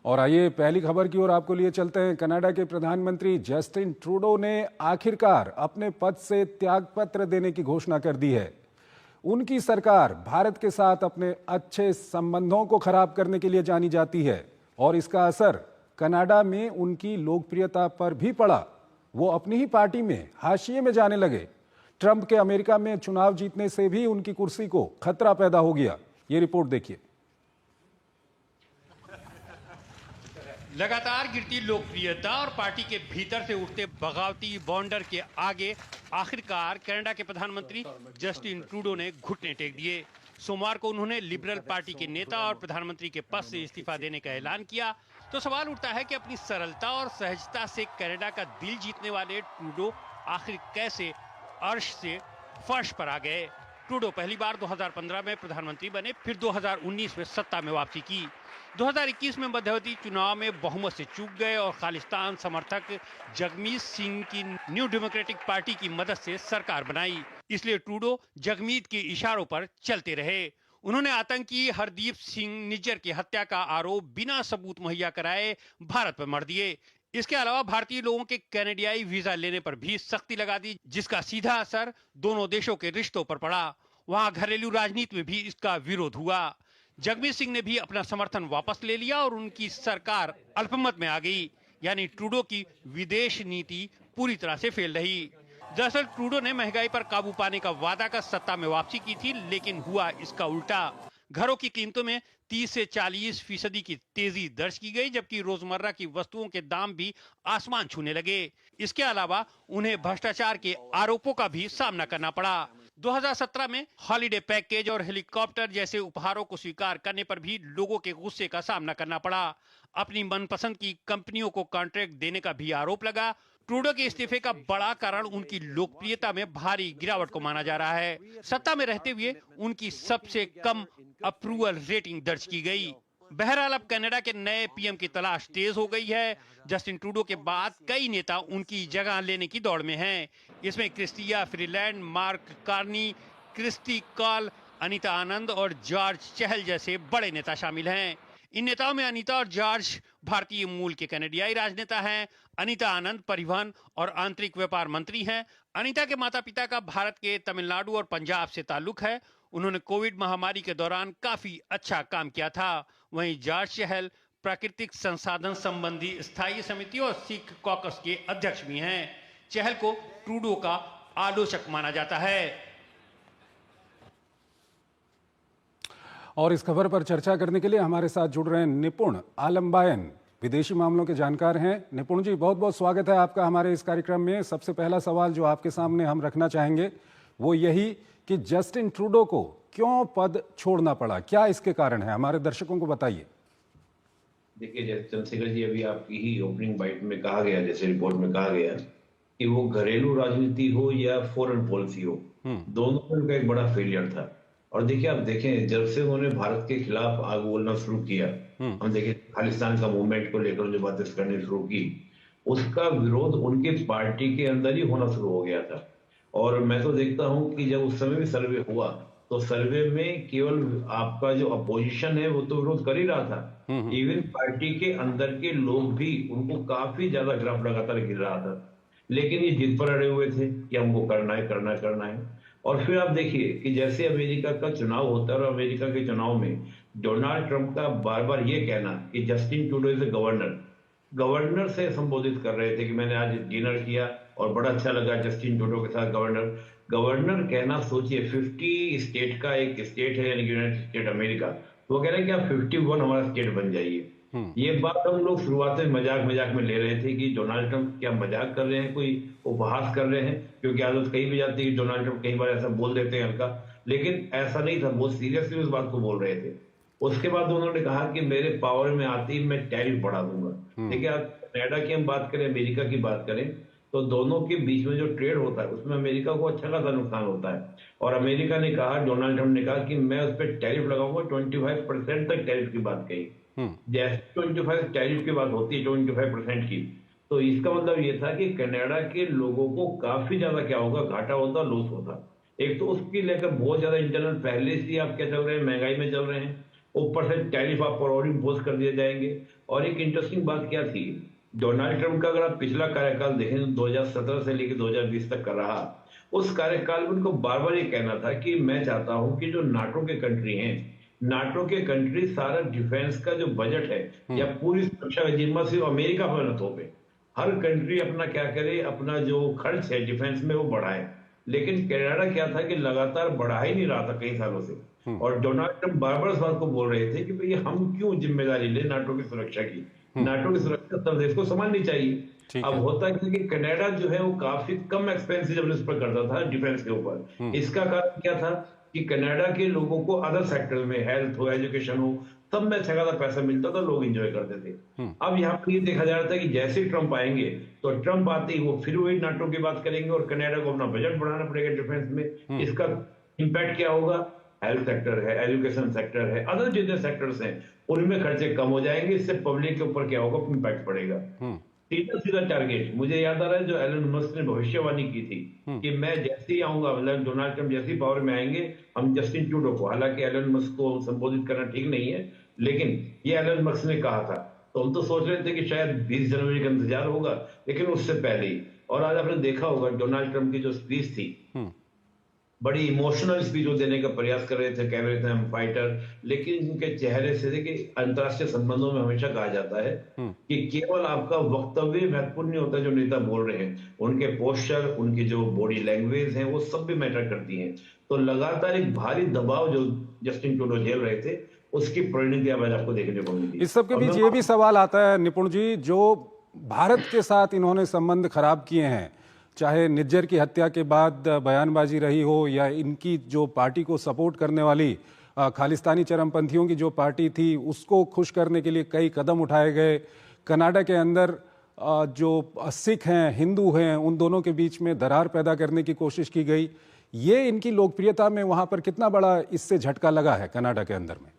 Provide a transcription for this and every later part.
और आइए पहली खबर की ओर आपको लिए चलते हैं। कनाडा के प्रधानमंत्री जस्टिन ट्रूडो ने आखिरकार अपने पद से त्यागपत्र देने की घोषणा कर दी है। उनकी सरकार भारत के साथ अपने अच्छे संबंधों को खराब करने के लिए जानी जाती है और इसका असर कनाडा में उनकी लोकप्रियता पर भी पड़ा। वो अपनी ही पार्टी में हाशिए में जाने लगे। ट्रंप के अमेरिका में चुनाव जीतने से भी उनकी कुर्सी को खतरा पैदा हो गया। ये रिपोर्ट देखिए। लगातार गिरती लोकप्रियता और पार्टी के भीतर से उठते बगावती बॉन्डर के आगे आखिरकार कनाडा के प्रधानमंत्री जस्टिन ट्रूडो ने घुटने टेक दिए। सोमवार को उन्होंने लिबरल पार्टी के नेता और प्रधानमंत्री के पद से इस्तीफा देने का ऐलान किया। तो सवाल उठता है कि अपनी सरलता और सहजता से कनाडा का दिल जीतने वाले ट्रूडो आखिर कैसे अर्श से फर्श पर आ गए। ट्रूडो पहली बार 2015 में प्रधानमंत्री बने, फिर 2019 में सत्ता में वापसी की। 2021 में मध्यवर्ती चुनाव में बहुमत से चूक गए और खालिस्तान समर्थक जगमीत सिंह की न्यू डेमोक्रेटिक पार्टी की मदद से सरकार बनाई। इसलिए ट्रूडो जगमीत के इशारों पर चलते रहे। उन्होंने आतंकी हरदीप सिंह निज्जर की हत्या का आरोप बिना सबूत मुहैया कराए भारत पर मढ़ दिए। इसके अलावा भारतीय लोगों के कैनेडियाई वीजा लेने पर भी सख्ती लगा दी, जिसका सीधा असर दोनों देशों के रिश्तों पर पड़ा। वहां घरेलू राजनीति में भी इसका विरोध हुआ। जगमीत सिंह ने भी अपना समर्थन वापस ले लिया और उनकी सरकार अल्पमत में आ गई। यानी ट्रूडो की विदेश नीति पूरी तरह से फेल रही। दरअसल ट्रूडो ने महंगाई पर काबू पाने का वादा कर सत्ता में वापसी की थी, लेकिन हुआ इसका उल्टा। घरों की कीमतों में 30 से 40% की तेजी दर्ज की गई, जबकि रोजमर्रा की वस्तुओं के दाम भी आसमान छूने लगे। इसके अलावा उन्हें भ्रष्टाचार के आरोपों का भी सामना करना पड़ा। 2017 में हॉलिडे पैकेज और हेलीकॉप्टर जैसे उपहारों को स्वीकार करने पर भी लोगों के गुस्से का सामना करना पड़ा। अपनी मनपसंद की कंपनियों को कॉन्ट्रैक्ट देने का भी आरोप लगा। ट्रूडो के इस्तीफे का बड़ा कारण उनकी लोकप्रियता में भारी गिरावट को माना जा रहा है। सत्ता में रहते हुए उनकी सबसे कम अप्रूवल रेटिंग दर्ज की गई। बहरहाल अब कनाडा के नए पीएम की तलाश तेज हो गई है। जस्टिन ट्रूडो के बाद कई नेता उनकी जगह लेने की दौड़ में हैं। इसमें Chrystia Freeland, Mark Carney, Christy Clark, Anita Anand और जॉर्ज चहल जैसे बड़े नेता शामिल हैं। इन नेताओं में अनीता और जॉर्ज भारतीय मूल के कनाडियाई राजनेता हैं। अनीता आनंद परिवहन और आंतरिक व्यापार मंत्री हैं। अनीता के माता पिता का भारत के तमिलनाडु और पंजाब से ताल्लुक है। उन्होंने कोविड महामारी के दौरान काफी अच्छा काम किया था। वहीं जॉर्ज चहल प्राकृतिक संसाधन संबंधी स्थायी समिति और सिख कॉकस के अध्यक्ष भी हैं। चहल को ट्रूडो का आलोचक माना जाता है। और इस खबर पर चर्चा करने के लिए हमारे साथ जुड़ रहे हैं निपुण आलमबायन, विदेशी मामलों के जानकार हैं। निपुण जी, बहुत बहुत स्वागत है आपका हमारे इस कार्यक्रम में। सबसे पहला सवाल जो आपके सामने हम रखना चाहेंगे वो यही कि जस्टिन ट्रूडो को क्यों पद छोड़ना पड़ा, क्या इसके कारण है, हमारे दर्शकों को बताइए। देखिए, जैसे चंद्रशेखर जी अभी आपकी ही ओपनिंग बाइट में कहा गया, जैसे रिपोर्ट में कहा गया कि वो घरेलू राजनीति हो या फॉरेन पॉलिसी हो, दोनों में उनका एक बड़ा फेलियर था। और देखिए, आप देखें, जब से उन्होंने भारत के खिलाफ आग बोलना शुरू किया, हम देखें खालिस्तान का मूवमेंट को लेकर जो बातें करनी शुरू की, उसका विरोध उनके पार्टी के अंदर ही होना शुरू हो गया था। और मैं तो देखता हूं कि जब उस समय भी सर्वे हुआ तो सर्वे में केवल आपका जो अपोजिशन है वो तो विरोध कर ही रहा था। इवन पार्टी के अंदर के लोग भी उनको काफी ज्यादा ग्राफ लगातार गिर रहा था, लेकिन ये जिद पर अड़े हुए थे कि हमको करना है, करना है, करना है। और फिर आप देखिए कि जैसे अमेरिका का चुनाव होता है और अमेरिका के चुनाव में डोनाल्ड ट्रंप का बार बार ये कहना कि Justin Trudeau is a governor से संबोधित कर रहे थे कि मैंने आज डिनर किया और बड़ा अच्छा लगा जस्टिन ट्रूडो के साथ गवर्नर कहना। सोचिए, 50 स्टेट का एक स्टेट है यानी यूनाइटेड स्टेट अमेरिका, तो वो कह रहे हैं कि आप 51 हमारा स्टेट बन जाइए। ये बात हम लोग शुरुआत में मजाक में ले रहे थे कि डोनाल्ड ट्रंप क्या मजाक कर रहे हैं, कोई उपहास कर रहे हैं, क्योंकि आदत कहीं भी जाती है डोनाल्ड ट्रंप कई बार ऐसा बोल देते हैं हल्का, लेकिन ऐसा नहीं था, बहुत सीरियसली उस बात को बोल रहे थे। उसके बाद उन्होंने कहा कि मेरे पावर में आती मैं टैरिफ बढ़ा दूंगा। देखिए, आप कनाडा की हम बात करें, अमेरिका की बात करें, तो दोनों के बीच में जो ट्रेड होता है उसमें अमेरिका को अच्छा खासा नुकसान होता है। और अमेरिका ने कहा, डोनाल्ड ट्रंप ने कहा कि मैं उस पर टैरिफ लगाऊंगा, 25% तक टैरिफ की बात कही। जैसे 25 टैरिफ की बात होती है 25% की, तो इसका मतलब ये था कि कनाडा के लोगों को काफी ज्यादा क्या होगा, घाटा होता, लॉस होता। एक तो उसकी लेकर बहुत ज्यादा इंटरनल पहले से आप क्या चल रहे हैं, महंगाई में चल रहे हैं, ऊपर से टैरिफ आप पर और इम्पोज कर दिए जाएंगे। और एक इंटरेस्टिंग बात क्या थी, डोनाल्ड ट्रंप का अगर आप पिछला कार्यकाल देखें तो 2017 से लेकर 2020 तक का रहा, उस कार्यकाल में उनको बार बार ये कहना था कि मैं चाहता हूं कि जो नाटो के कंट्री हैं, नाटो के कंट्री सारा डिफेंस का जो बजट है या पूरी सुरक्षा का जिम्मा सिर्फ अमेरिका पर न थोपे, हर कंट्री अपना क्या करे, अपना जो खर्च है डिफेंस में वो बढ़ाए। लेकिन कनाडा क्या था कि लगातार बढ़ा ही नहीं रहा था कई सालों से, और डोनाल्ड ट्रंप बार बार इस बात को बोल रहे थे कि भाई हम क्यों जिम्मेदारी ले नाटो की सुरक्षा की, नाटो की सुरक्षा सब देश को संभालनी चाहिए। अब होता है कि कनाडा जो है वो काफी कम एक्सपेंसिव पर करता था डिफेंस के ऊपर। इसका कारण क्या था कि कनाडा के लोगों को अदर सेक्टर में, हेल्थ हो, एजुकेशन हो, सब में अच्छा खासा पैसा मिलता था, लोग एंजॉय करते थे। अब यहाँ पर ये देखा जा रहा था कि जैसे ट्रंप आएंगे तो ट्रंप आते ही वो फिर वही नाटो की बात करेंगे और कनाडा को अपना बजट बढ़ाना पड़ेगा डिफेंस में। इसका इम्पैक्ट क्या होगा, हेल्थ सेक्टर है, एजुकेशन सेक्टर है, अदर जितने सेक्टर्स हैं उनमें खर्चे कम हो जाएंगे। इससे पब्लिक के ऊपर क्या होगा, इम्पैक्ट पड़ेगा। सीधा सीधा टारगेट मुझे याद आ रहा है जो एलन मस्क ने भविष्यवाणी की थी कि मैं जैसे ही आऊंगा, मतलब डोनाल्ड ट्रंप जैसे ही पावर में आएंगे, हम जस्टिन ट्रूडो को, हालांकि एलन मस्क को संबोधित करना ठीक नहीं है, लेकिन ये एलन मस्क ने कहा था, तो हम तो सोच रहे थे कि शायद 20 जनवरी का इंतजार होगा, लेकिन उससे पहले ही। और आज आपने देखा होगा डोनाल्ड ट्रंप की जो स्पीच थी, बड़ी इमोशनल स्पीच वो देने का प्रयास कर रहे थे, कह रहे थे हम फाइटर, लेकिन उनके चेहरे से देखिए, अंतर्राष्ट्रीय संबंधों में हमेशा कहा जाता है कि केवल आपका वक्तव्य महत्वपूर्ण नहीं होता, जो नेता बोल रहे हैं उनके पोस्चर, उनकी जो बॉडी लैंग्वेज है, वो सब भी मैटर करती हैं। तो लगातार एक भारी दबाव जो जस्टिन ट्रूडो झेल रहे थे, उसकी परिणति आज आपको देखने को मिली। इस सब के बीच ये भी सवाल आता है निपुण जी, जो भारत के साथ इन्होंने संबंध खराब किए हैं, चाहे निज्जर की हत्या के बाद बयानबाजी रही हो या इनकी जो पार्टी को सपोर्ट करने वाली खालिस्तानी चरमपंथियों की जो पार्टी थी उसको खुश करने के लिए कई कदम उठाए गए। कनाडा के अंदर जो सिख हैं, हिंदू हैं, उन दोनों के बीच में दरार पैदा करने की कोशिश की गई। ये इनकी लोकप्रियता में वहां पर कितना बड़ा इससे झटका लगा है कनाडा के अंदर में?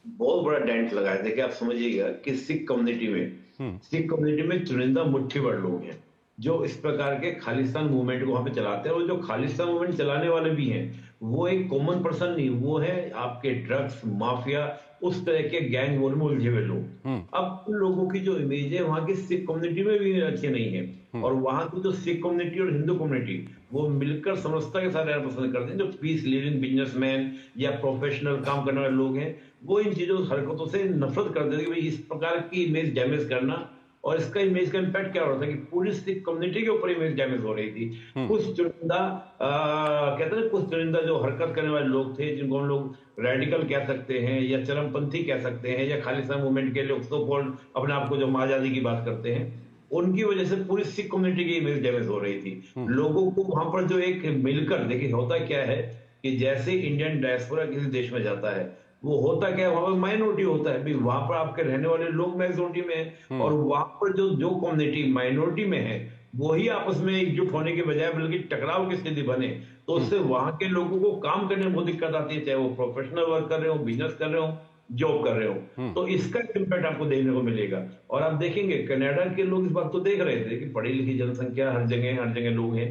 बहुत बड़ा डेंट लगा है। देखिए आप समझिएगा कि सिख कम्युनिटी में चुनिंदा मुट्ठी भर लोग हैं जो इस प्रकार के खालिस्तान मूवमेंट को वहां पे चलाते हैं, और जो खालिस्तान मूवमेंट चलाने वाले भी हैं वो एक कॉमन पर्सन नहीं, वो है आपके ड्रग्स माफिया, उस तरह के गैंग वॉर में उलझे हुए लोग। अब उन लोगों की जो इमेज है वहां की सिख कम्युनिटी में भी अच्छी नहीं है, और वहां की जो सिख कम्युनिटी और हिंदू कम्युनिटी वो मिलकर समरसता के साथ रहना पसंद करते हैं। जो पीस लिविंग बिजनेसमैन या प्रोफेशनल काम करने वाले लोग हैं वो इन चीजों हरकतों से नफरत करते थे कि भाई इस प्रकार की इमेज डैमेज करना, और इसका इमेज का इम्पैक्ट क्या हो रहा था कि पूरी सिख कम्युनिटी के ऊपर इमेज डैमेज हो रही थी। कुछ चुनिंदा कहते हैं, कुछ चुनिंदा जो हरकत करने वाले लोग थे, जिनको हम लोग रेडिकल कह सकते हैं या चरमपंथी कह सकते हैं या खालिस्तान मूवमेंट के लोग सो कॉल्ड अपने आप को जो आजादी की बात करते हैं, उनकी वजह से पूरी सिख कम्युनिटी की इमेज डैमेज हो रही थी। लोगों को वहां पर जो एक मिलकर, देखिए होता क्या है कि जैसे इंडियन डायस्पोरा किसी देश में जाता है, वो होता क्या है, वहां पर माइनॉरिटी होता है, वहां पर आपके रहने वाले लोग मेजोरिटी में हैं, और वहां पर जो कम्युनिटी माइनॉरिटी में है वही आपस में एकजुट होने के बजाय बल्कि टकराव की स्थिति बने, तो उससे वहां के लोगों को काम करने में बहुत दिक्कत आती है, चाहे वो प्रोफेशनल वर्क कर रहे हो, बिजनेस कर रहे हो, जॉब कर रहे हो। तो इसका इम्पैक्ट आपको देखने को मिलेगा। और आप देखेंगे कनाडा के लोग इस बात को देख रहे थे कि पढ़ी लिखी जनसंख्या हर जगह लोग हैं,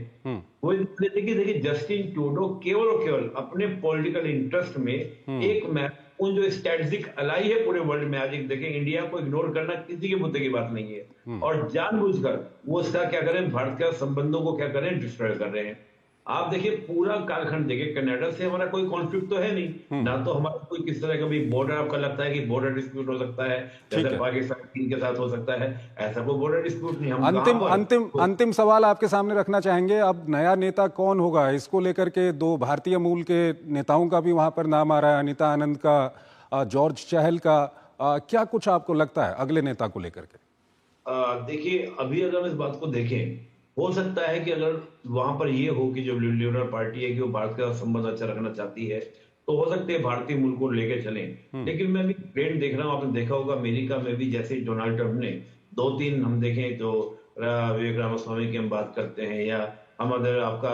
वो देखिए जस्टिन ट्रूडो केवल और केवल अपने पॉलिटिकल इंटरेस्ट में एक महत्वपूर्ण जो स्ट्रेटेजिक अलाई है पूरे वर्ल्ड में, आज देखें इंडिया को इग्नोर करना किसी के मुद्दे की बात नहीं है, और जानबूझकर वो इसका क्या करें, भारत के संबंधों को क्या करें, डिस्ट्रॉय कर रहे हैं। आप देखिए पूरा कालखंड देखिए, कनाडा से हमारा कोई कॉन्फ्लिक्ट तो है नहीं, ना तो हमारा कोई किस तरह का भी बॉर्डर आपका लगता है कि बॉर्डर डिस्प्यूट हो सकता है, जैसे पाकिस्तान चीन के साथ हो सकता है, ऐसा कोई बॉर्डर डिस्प्यूट नहीं। हम अंतिम सवाल आपके सामने रखना चाहेंगे, अब नया नेता कौन होगा, इसको लेकर के दो भारतीय मूल के नेताओं का भी वहां पर नाम आ रहा है, अनीता आनंद का, जॉर्ज चहल का, क्या कुछ आपको लगता है अगले नेता को लेकर के? देखिए अभी अगर हम इस बात को देखें, हो सकता है कि अगर वहां पर यह हो कि जो लिबरल पार्टी है कि वो भारत का संबंध अच्छा रखना चाहती है, तो हो सकते हैं भारतीय मूल को लेके चलें। लेकिन मैं भी ट्रेंड देख रहा हूं, आपने देखा होगा अमेरिका में भी, जैसे डोनाल्ड ट्रंप ने 2-3 हम देखें तो विवेक रामास्वामी की हम बात करते हैं, या हम अगर आपका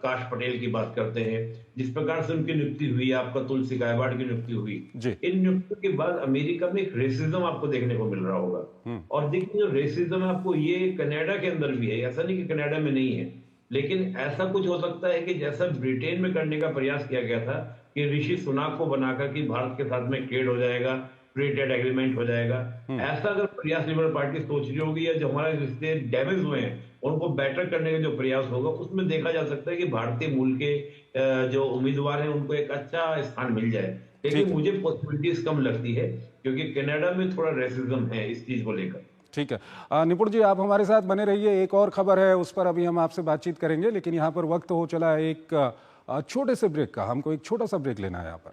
काश पटेल की बात करते हैं, जिस प्रकार से उनकी नियुक्ति हुई, आपका तुलसी गायकवाड़ की नियुक्ति हुई, इन नियुक्तियों के बाद अमेरिका में एक रेसिज्म आपको देखने को मिल रहा होगा। और देखिए जो रेसिज्म है आपको ये कनाडा के अंदर भी है, ऐसा नहीं कि कनाडा में नहीं है, लेकिन ऐसा कुछ हो सकता है कि जैसा ब्रिटेन में करने का प्रयास किया गया था कि ऋषि सुनाक को बनाकर कि भारत के साथ में ट्रेड हो जाएगा, फ्री ट्रेड एग्रीमेंट हो जाएगा। ऐसा अगर प्रयास लिबरल पार्टी सोच रही होगी, या जो हमारे रिश्ते डैमेज हुए हैं उनको बेटर करने का जो प्रयास होगा, उसमें देखा जा सकता है कि भारतीय मूल के जो उम्मीदवार हैं उनको एक अच्छा स्थान मिल जाए। लेकिन मुझे पॉसिबिलिटीज कम लगती है, क्योंकि कनाडा में थोड़ा रेसिज्म है इस चीज को लेकर। ठीक है, निपुण जी आप हमारे साथ बने रहिए। एक और खबर है, उस पर अभी हम आपसे बातचीत करेंगे, लेकिन यहाँ पर वक्त हो चला है एक छोटे से ब्रेक का। हमको एक छोटा सा ब्रेक लेना है यहाँ पर।